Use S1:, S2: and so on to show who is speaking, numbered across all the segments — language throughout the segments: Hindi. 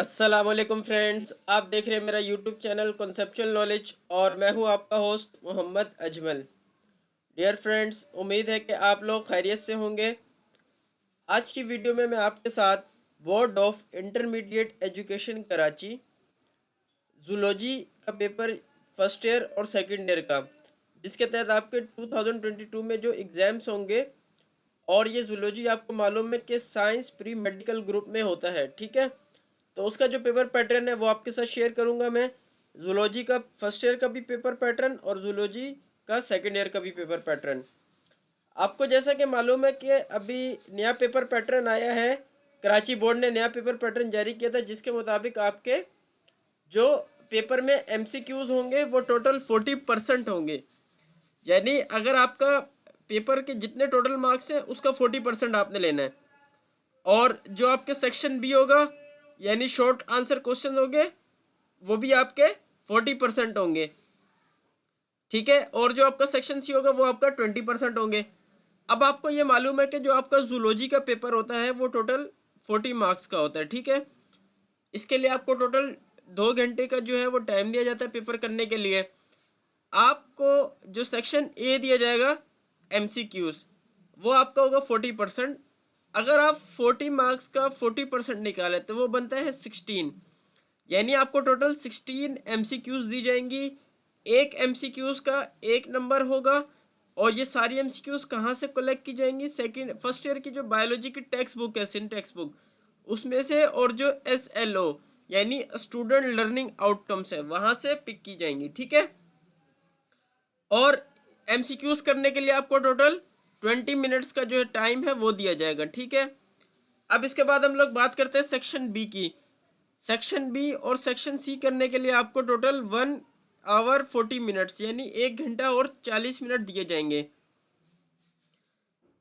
S1: अस्सलामुअलैकुम फ्रेंड्स, आप देख रहे हैं मेरा यूट्यूब चैनल कॉन्सेप्चुअल नॉलेज और मैं हूं आपका host Mohammad Ajmal. Dear friends, उम्मीद है कि आप लोग खैरियत से होंगे। आज की वीडियो में मैं आपके साथ board of intermediate education Karachi zoology का पेपर फर्स्ट ईयर और सेकंड ईयर का, जिसके तहत आपके 2022 में जो एग्ज़ाम्स होंगे, और ये जूलॉजी आपको मालूम है कि साइंस प्री मेडिकल ग्रुप में होता है, ठीक है। तो उसका जो पेपर पैटर्न है वो आपके साथ शेयर करूंगा मैं। जूलॉजी का फर्स्ट ईयर का भी पेपर पैटर्न और जूलॉजी का सेकंड ईयर का भी पेपर पैटर्न। आपको जैसा कि मालूम है कि अभी नया पेपर पैटर्न आया है, कराची बोर्ड ने नया पेपर पैटर्न जारी किया था, जिसके मुताबिक आपके जो पेपर में एमसीक्यूज होंगे वो टोटल 40% होंगे। यानी अगर आपका पेपर के जितने टोटल मार्क्स हैं उसका 40% आपने लेना है। और जो आपके सेक्शन बी होगा यानी शॉर्ट आंसर क्वेश्चन होंगे वो भी आपके 40% होंगे, ठीक है। और जो आपका सेक्शन सी होगा वो आपका 20% होंगे। अब आपको ये मालूम है कि जो आपका जूलॉजी का पेपर होता है वो टोटल 40 मार्क्स का होता है, ठीक है। इसके लिए आपको टोटल 2 घंटे का जो है वो टाइम दिया जाता है पेपर करने के लिए। आपको जो सेक्शन ए दिया जाएगा एमसीक्यूज, वो आपका होगा 40%। अगर आप 40 मार्क्स का 40% निकाले तो वो बनता है 16। यानी आपको टोटल 16 एमसीक्यूज दी जाएंगी। एक एमसीक्यूज का 1 नंबर होगा। और ये सारी एमसीक्यूज कहाँ से कलेक्ट की जाएंगी? फर्स्ट ईयर की जो बायोलॉजी की टेक्स्ट बुक है, सिन टेक्स्ट बुक, उसमें से, और जो SLO यानी स्टूडेंट लर्निंग आउटकम्स है वहाँ से पिक की जाएंगी, ठीक है। और एमसीक्यूज करने के लिए आपको टोटल 20 मिनट्स का जो है टाइम है वो दिया जाएगा, ठीक है। अब इसके बाद हम लोग बात करते हैं सेक्शन बी की। सेक्शन बी और सेक्शन सी करने के लिए आपको टोटल 1 आवर 40 मिनट्स यानी 1 घंटा और 40 मिनट दिए जाएंगे।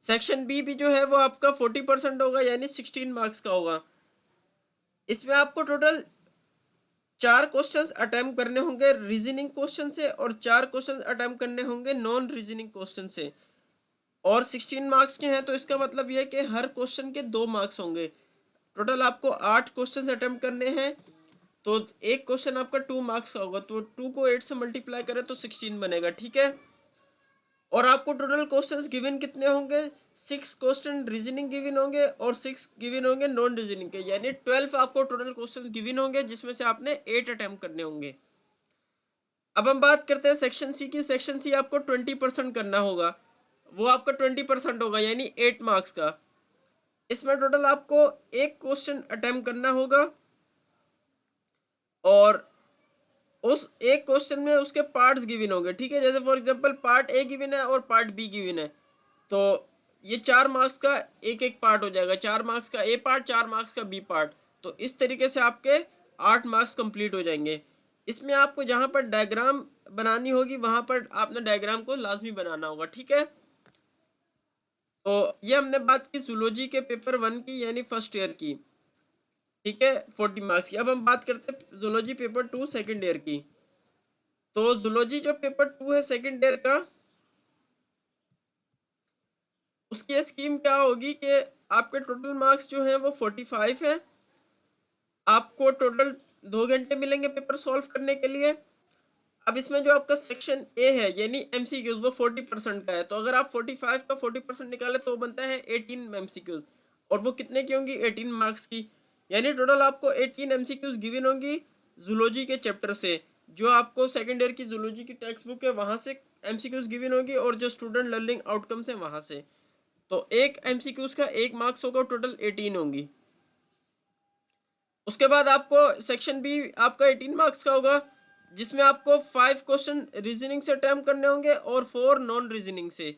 S1: सेक्शन बी भी जो है वो आपका 40% होगा यानी 16 मार्क्स का होगा। इसमें आपको टोटल 4 क्वेश्चंस अटेम्प्ट करने होंगे रीजनिंग क्वेश्चन से, और 4 क्वेश्चन अटेम्प्ट करने होंगे नॉन रीजनिंग क्वेश्चन से। और 16 मार्क्स के हैं तो इसका मतलब यह है कि हर क्वेश्चन के 2 मार्क्स होंगे। टोटल आपको 8 क्वेश्चन अटेम्प्ट करने हैं। तो एक क्वेश्चन आपका 2 मार्क्स का होगा, तो 2 को 8 से मल्टीप्लाई करें तो 16 बनेगा, ठीक है। और आपको टोटल क्वेश्चंस गिवन कितने होंगे? 6 क्वेश्चन रीजनिंग गिवन होंगे और 6 गिवन होंगे नॉन रीजनिंग के, यानी 12 आपको टोटल क्वेश्चंस गिवन होंगे, जिसमें से आपने 8 अटेम्प्ट करने होंगे। अब हम बात करते हैं सेक्शन सी की। सेक्शन सी आपको 20% करना होगा, वो आपका 20% होगा यानी 8 मार्क्स का। इसमें टोटल आपको एक क्वेश्चन अटेम्प्ट करना होगा, और उस एक क्वेश्चन में उसके पार्ट्स गिवन होंगे, ठीक है। जैसे for example part A given है और पार्ट बी गिवन है, तो ये 4 मार्क्स का एक एक पार्ट हो जाएगा। 4 मार्क्स का ए पार्ट, 4 मार्क्स का बी पार्ट। तो इस तरीके से आपके 8 मार्क्स कंप्लीट हो जाएंगे। इसमें आपको जहाँ पर डायग्राम बनानी होगी वहाँ पर आपने डायग्राम को लाजमी बनाना होगा, ठीक है। तो ये हमने बात की जूलॉजी के पेपर 1 की यानी फर्स्ट ईयर की, ठीक है, 40 मार्क्स की। अब हम बात करते हैं जूलॉजी पेपर 2 सेकेंड ईयर की। तो जूलॉजी जो पेपर 2 है सेकेंड ईयर का, उसकी स्कीम क्या होगी कि आपके टोटल मार्क्स जो हैं वो 45 है। आपको टोटल 2 घंटे मिलेंगे पेपर सॉल्व करने के लिए। अब इसमें जो आपका सेक्शन ए है यानी एमसीक्यूज, वो 40% का है। तो अगर आप 45 का 40% निकाले तो वो बनता है 18 एमसीक्यूज, और वो कितने की होंगी? 18 मार्क्स की। यानी टोटल आपको 18 एमसीक्यूज गिवन होंगी जूलॉजी के चैप्टर से। जो आपको सेकेंड ईयर की जूलॉजी की टेक्स्ट बुक है वहाँ से एमसीक्यूज गिवन होगी, और जो स्टूडेंट लर्निंग आउटकम्स है वहाँ से। तो एक एमसीक्यूज का 1 मार्क्स होगा, टोटल 18 होंगी। उसके बाद आपको सेक्शन बी आपका 18 मार्क्स का होगा, जिसमें आपको 5 क्वेश्चन रीजनिंग से अटेम्प्ट करने होंगे और 4 नॉन रीजनिंग से।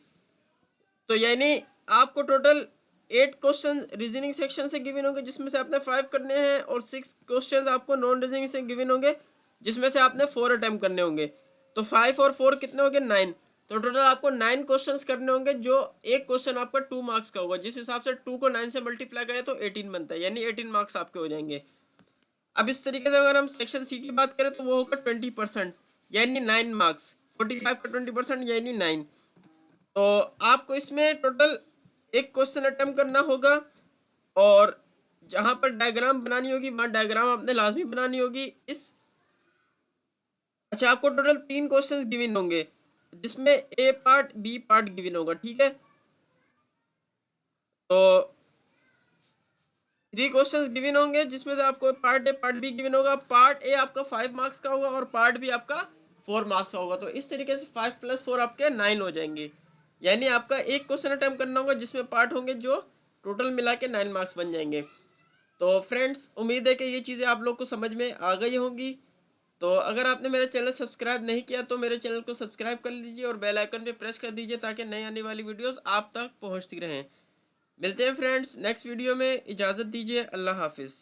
S1: तो यानी आपको टोटल 8 क्वेश्चन रीजनिंग सेक्शन से गिवन होंगे, जिसमें से आपने 5 करने हैं, और 6 क्वेश्चन आपको नॉन रीजनिंग से गिवन होंगे, जिसमें से आपने 4 अटेम्प्ट करने होंगे। तो 5 और 4 कितने होंगे? 9। तो टोटल आपको 9 क्वेश्चंस करने होंगे, जो एक क्वेश्चन आपका 2 मार्क्स का होगा। जिस हिसाब से 2 को 9 से मल्टीप्लाई करें तो 18 बनता है, यानी 18 मार्क्स आपके हो जाएंगे। अब इस तरीके से अगर हम सेक्शन सी की बात करें तो वो होगा 20% यानी 9 मार्क्स। 45 का 20% यानी 9। तो आपको इसमें टोटल एक क्वेश्चन अटेम्प्ट करना होगा, और जहाँ पर डायग्राम बनानी होगी वहाँ डायग्राम आपने लाजमी बनानी होगी। इस अच्छा, आपको टोटल 3 क्वेश्चंस गिवन होंगे जिसमें ए पार्ट बी पार्ट गिवन होगा, ठीक है। तो 3 क्वेश्चंस गिवन होंगे जिसमें से आपको part A part be given होगा। पार्ट ए आपका 5 मार्क्स का होगा और पार्ट बी आपका 4 मार्क्स का होगा। तो इस तरीके से 5 + 4 आपके 9 हो जाएंगे। यानी आपका एक क्वेश्चन अटेम्प्ट करना होगा जिसमें पार्ट होंगे जो टोटल मिला के 9 मार्क्स बन जाएंगे। तो फ्रेंड्स, उम्मीद है कि ये चीज़ें आप लोग को समझ में आ गई होंगी। तो अगर आपने मेरा चैनल सब्सक्राइब नहीं किया तो मेरे चैनल को सब्सक्राइब कर लीजिए और बेल आइकन पे प्रेस कर दीजिए ताकि नई आने वाली वीडियोस आप तक पहुंचती रहें। मिलते हैं फ्रेंड्स नेक्स्ट वीडियो में। इजाज़त दीजिए। अल्लाह हाफिज़।